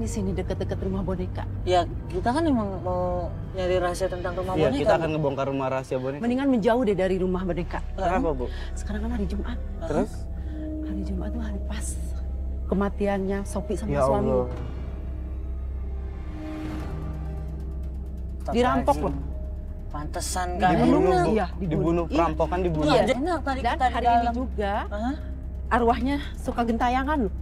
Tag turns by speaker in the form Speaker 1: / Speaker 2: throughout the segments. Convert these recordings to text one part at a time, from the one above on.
Speaker 1: di sini dekat-dekat rumah boneka?
Speaker 2: Ya, kita kan emang mau nyari rahasia tentang rumah boneka.
Speaker 3: Iya, kita akan ngebongkar rumah rahasia boneka.
Speaker 1: Mendingan menjauh deh dari rumah boneka.
Speaker 3: Kenapa, Bu?
Speaker 1: Sekarang kan hari Jumat.
Speaker 3: Terus?
Speaker 1: Hari Jumat tuh hari pas kematiannya Sophie sama
Speaker 3: Ya
Speaker 1: suami.
Speaker 3: Allah.
Speaker 1: Dirampok loh.
Speaker 2: Pantesan kan.
Speaker 3: Dibunuh, Bu.
Speaker 1: Iya,
Speaker 3: Dibunuh, perampokan dibunuh.
Speaker 1: Iya,
Speaker 2: Enak tadi
Speaker 1: dan
Speaker 2: kita di
Speaker 1: hari ini
Speaker 2: dalam.
Speaker 1: juga
Speaker 2: Hah?
Speaker 1: arwahnya suka gentayangan loh.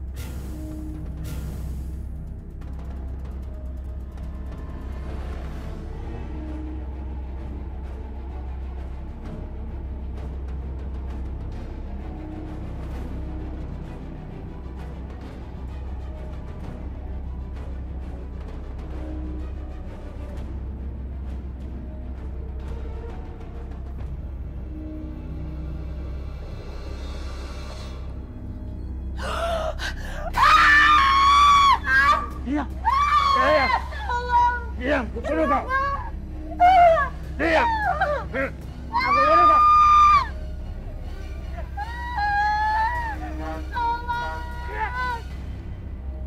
Speaker 4: Diam! Diam! Diam! Bunuh kau! Diam! Aku bunuh kau!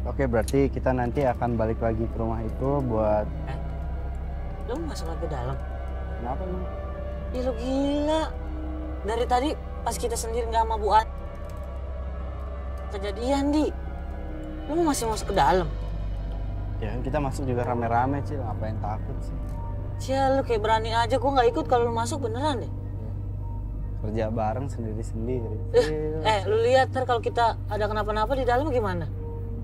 Speaker 3: Oke, berarti kita nanti akan balik lagi ke rumah itu buat...
Speaker 2: Lu masuk lagi ke dalam?
Speaker 3: Kenapa emang?
Speaker 2: Ya lu gila. Dari tadi pas kita sendiri nggak sama Bu An. Kejadian, Di. Lu masih masuk ke dalam?
Speaker 3: Ya kan kita masuk juga rame-rame, Cil. Ngapain takut sih?
Speaker 2: Cia, lu kayak berani aja. Gua nggak ikut kalau lu masuk beneran deh.
Speaker 3: Kerja bareng sendiri-sendiri.
Speaker 2: Lu lihat ntar kalau kita ada kenapa-napa di dalam gimana?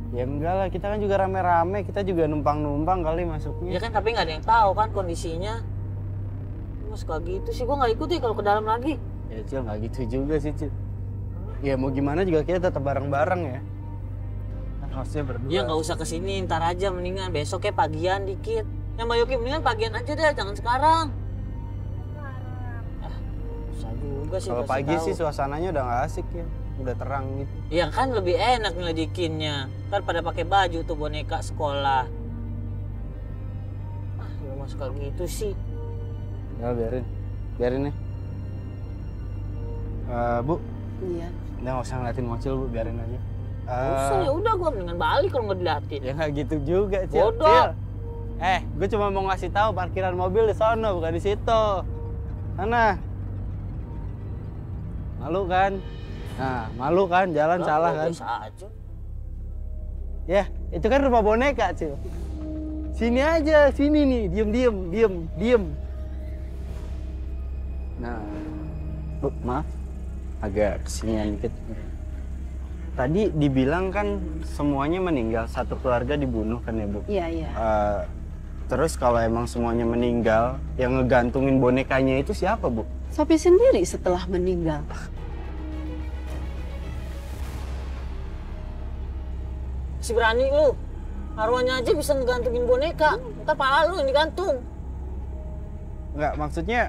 Speaker 3: Ya enggak lah, kita kan juga rame-rame. Kita juga numpang-numpang kali masuknya.
Speaker 2: Ya kan, tapi nggak ada yang tahu kan kondisinya. Mas kayak gitu sih, gua nggak ikut deh kalau ke dalam lagi.
Speaker 3: Ya, Cil, nggak gitu juga sih, Cil. Ya mau gimana juga kita tetap bareng-bareng ya. Kan hostnya berdua.
Speaker 2: Ya nggak usah kesini, ntar aja mendingan besoknya pagian dikit. Yang Mbak Yoki mendingan pagian aja deh, jangan sekarang. Susah juga sih.
Speaker 3: Kalau
Speaker 2: kasih
Speaker 3: pagi
Speaker 2: tahu.
Speaker 3: sih suasananya udah nggak asik ya. Udah terang gitu.
Speaker 2: Ya kan lebih enak ngeledekinnya. Ntar pada pakai baju tuh boneka sekolah. Lu masuk kayak gitu sih.
Speaker 3: Ya biarin. Biarin nih. Bu,
Speaker 1: Iya.
Speaker 3: nggak usah ngeliatin Mocil, Bu, biarin aja.
Speaker 2: Usah, ya udah gua mendingan balik kalau nggak diliatin.
Speaker 3: Ya nggak gitu juga, Cil.
Speaker 2: Bodoh.
Speaker 3: Cil. Gue cuma mau ngasih tahu parkiran mobil di sono, bukan di situ. Sana. Malu kan? Nah, malu kan? Jalan
Speaker 2: Lah,
Speaker 3: salah
Speaker 2: gua
Speaker 3: kan?
Speaker 2: biasa aja.
Speaker 3: Ya, itu kan rumah boneka, Cil. Sini aja, sini nih. Diem. Nah, Bu, maaf. Agak kesinian dikit. Tadi dibilang kan semuanya meninggal, satu keluarga dibunuh kan ya, Bu?
Speaker 1: Iya, iya.
Speaker 3: Terus kalau emang semuanya meninggal, yang ngegantungin bonekanya itu siapa, Bu?
Speaker 1: Sophie sendiri setelah meninggal.
Speaker 2: Si berani lu. Arwahnya aja bisa ngegantungin boneka. Ntar pala lu yang digantung.
Speaker 3: Enggak, maksudnya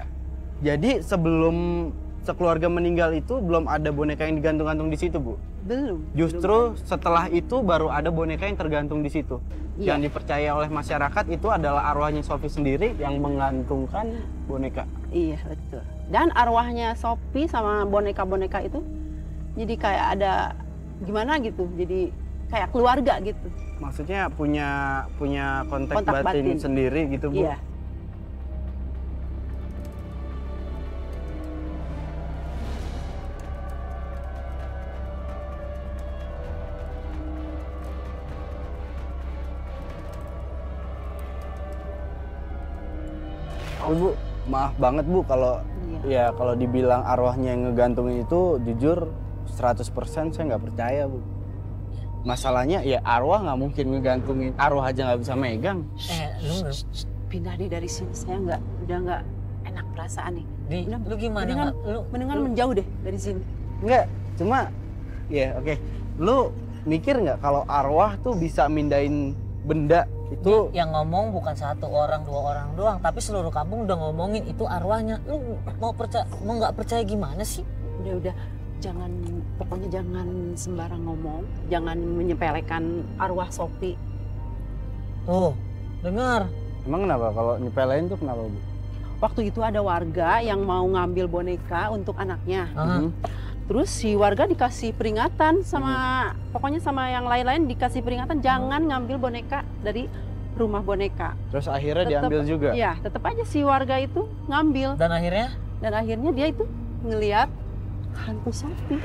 Speaker 3: jadi sebelum sekeluarga meninggal itu belum ada boneka yang digantung-gantung di situ, Bu?
Speaker 1: Belum.
Speaker 3: Justru setelah itu baru ada boneka yang tergantung di situ.
Speaker 1: Iya.
Speaker 3: Yang dipercaya oleh masyarakat itu adalah arwahnya Sophie sendiri yang menggantungkan boneka.
Speaker 1: Iya, betul. Dan arwahnya Sophie sama boneka-boneka itu jadi kayak ada gimana gitu. Jadi kayak keluarga gitu.
Speaker 3: Maksudnya punya kontak
Speaker 1: Kontak
Speaker 3: batin
Speaker 1: batin.
Speaker 3: sendiri gitu, Bu?
Speaker 1: Iya.
Speaker 3: Bu, maaf banget, Bu, kalau
Speaker 1: Iya.
Speaker 3: ya kalau dibilang arwahnya yang ngegantungin itu jujur 100% saya nggak percaya, Bu. Masalahnya ya arwah nggak mungkin ngegantungin, arwah aja nggak bisa megang.
Speaker 2: Lu
Speaker 1: Pindah deh dari sini. Saya udah nggak enak perasaan nih.
Speaker 2: Di, lu gimana
Speaker 1: Mendingan,
Speaker 2: nggak? Lu
Speaker 1: mendingan menjauh deh dari sini.
Speaker 3: Enggak, cuma ya oke. Lu mikir nggak kalau arwah tuh bisa mindahin benda itu?
Speaker 2: yang ngomong bukan satu orang, dua orang doang, tapi seluruh kampung udah ngomongin itu arwahnya. Lu mau nggak percaya gimana sih?
Speaker 1: Udah, pokoknya jangan sembarang ngomong, jangan menyepelekan arwah Sophie.
Speaker 2: Tuh, dengar.
Speaker 3: Emang kenapa kalau nyepelein tuh kenapa, Bu?
Speaker 1: Waktu itu ada warga yang mau ngambil boneka untuk anaknya.
Speaker 2: Ah.
Speaker 1: Terus si warga dikasih peringatan sama, pokoknya sama yang lain-lain dikasih peringatan jangan ngambil boneka dari rumah boneka.
Speaker 3: Terus akhirnya diambil juga.
Speaker 1: Iya, tetap aja si warga itu ngambil.
Speaker 2: Dan akhirnya
Speaker 1: Dan akhirnya dia itu ngelihat hantu sapi.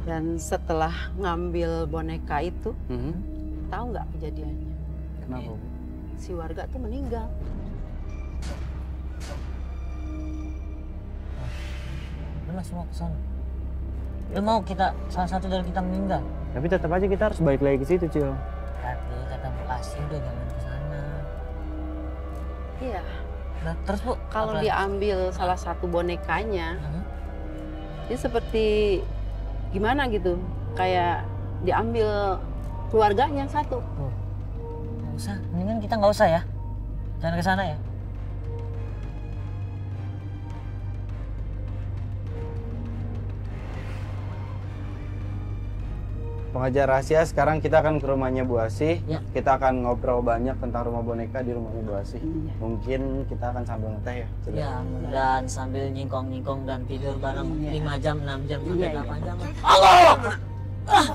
Speaker 1: Dan setelah ngambil boneka itu, tahu nggak kejadiannya?
Speaker 3: Kenapa, Bu?
Speaker 1: Si warga tuh meninggal.
Speaker 2: lu langsung mau ke sana. Lu mau kita salah satu dari kita meninggal?
Speaker 3: Tapi tetap aja kita harus balik lagi ke situ, Cil.
Speaker 2: Tadi kata Bu Asih udah jangan ke sana.
Speaker 1: Iya.
Speaker 2: Nah, terus Bu,
Speaker 1: Kalau
Speaker 2: apa?
Speaker 1: diambil salah satu bonekanya, dia seperti gimana gitu, kayak diambil keluarganya satu.
Speaker 2: Nggak usah, mendingan kita nggak usah ya. Jangan ke sana ya.
Speaker 3: Pengajar rahasia, sekarang kita akan ke rumahnya Bu Asih.
Speaker 2: Ya.
Speaker 3: Kita akan ngobrol banyak tentang rumah boneka di rumahnya Bu Asih.
Speaker 1: Iya.
Speaker 3: Mungkin kita akan sambil ngeteh ya. Cil.
Speaker 2: Ya, dan sambil nyingkong-nyingkong dan tidur bareng
Speaker 1: Iya.
Speaker 2: 5 jam, 6 jam, sampai
Speaker 1: Iya,
Speaker 2: 8 jam. Allah!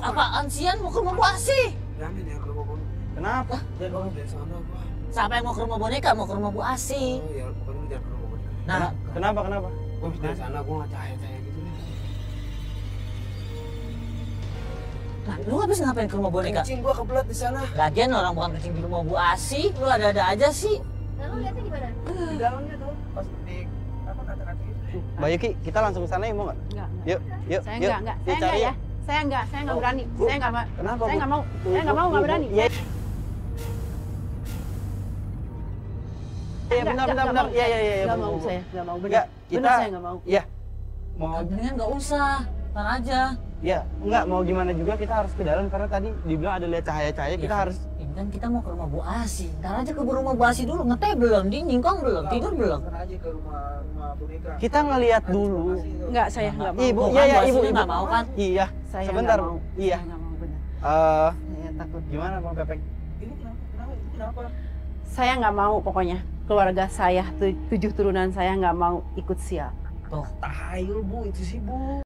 Speaker 2: Apaan sian mau ke rumah Bu Asih?
Speaker 4: Jangan ya ke rumah boneka.
Speaker 3: Kenapa?
Speaker 4: Jangan dari sana gua.
Speaker 2: Siapa yang mau ke rumah boneka? Mau ke rumah Bu Asih.
Speaker 4: Oh ya, pokoknya lu jangan ke rumah boneka.
Speaker 2: Nah,
Speaker 3: Kenapa?
Speaker 4: Gua habis dari sana gua nggak cahaya gitu nih.
Speaker 2: nah, lu habis ngapain ke rumah boneka?
Speaker 4: Kencing gua kebelet di sana.
Speaker 2: Lagian orang bukan kencing di rumah Bu Asih, lu ada-ada aja sih.
Speaker 5: Lalu lihatnya di mana?
Speaker 4: Di dalamnya tuh pas di apa kata-kata itu.
Speaker 3: Mbak Yuki, kita langsung ke sana ya, mau nggak?
Speaker 1: Enggak.
Speaker 3: Yuk, yuk,
Speaker 1: Saya
Speaker 3: yuk.
Speaker 1: enggak.
Speaker 3: Yuk,
Speaker 1: Saya enggak
Speaker 3: cari
Speaker 1: ya. Saya enggak berani.
Speaker 3: Bu,
Speaker 1: Saya enggak,
Speaker 3: Kenapa,
Speaker 1: saya
Speaker 3: Bu?
Speaker 1: enggak mau. Saya enggak mau, enggak berani.
Speaker 3: Iya. Iya,
Speaker 1: Enggak,
Speaker 3: bentar.
Speaker 1: enggak
Speaker 3: Iya, iya, iya.
Speaker 1: Enggak
Speaker 3: Bu,
Speaker 1: mau
Speaker 3: Bu.
Speaker 1: saya, enggak mau.
Speaker 3: Enggak,
Speaker 1: Benar.
Speaker 3: kita-
Speaker 1: Benar saya enggak mau.
Speaker 3: Iya. Mau,
Speaker 2: Mendingan nggak usah, ntar aja.
Speaker 3: ya, enggak mau gimana juga kita harus ke dalam karena tadi dibilang ada lihat cahaya-cahaya, kita
Speaker 2: Ya,
Speaker 3: harus.
Speaker 2: ini kan kita mau ke rumah Bu Asih. Ntar aja ke rumah Bu Asih dulu, ngeteh belum, di nyingkong belum, tidur belum.
Speaker 4: Kan aja ke rumah boneka.
Speaker 3: Kita ngelihat dulu.
Speaker 1: Enggak, saya enggak mau.
Speaker 3: Ibu,
Speaker 2: Tuh
Speaker 3: iya,
Speaker 2: kan,
Speaker 3: iya,
Speaker 2: Bu Asih
Speaker 3: ibu,
Speaker 2: tuh nggak mau kan?
Speaker 3: Iya.
Speaker 1: Saya
Speaker 3: Sebentar,
Speaker 1: enggak mau.
Speaker 3: iya.
Speaker 1: Saya enggak mau, benar. Saya takut.
Speaker 3: Gimana Bang Pepeng?
Speaker 4: Ini kenapa?
Speaker 1: Saya nggak mau pokoknya. Keluarga saya, 7 turunan saya nggak mau ikut sial.
Speaker 2: Tuh,
Speaker 4: Tahayul Bu, itu sih Bu.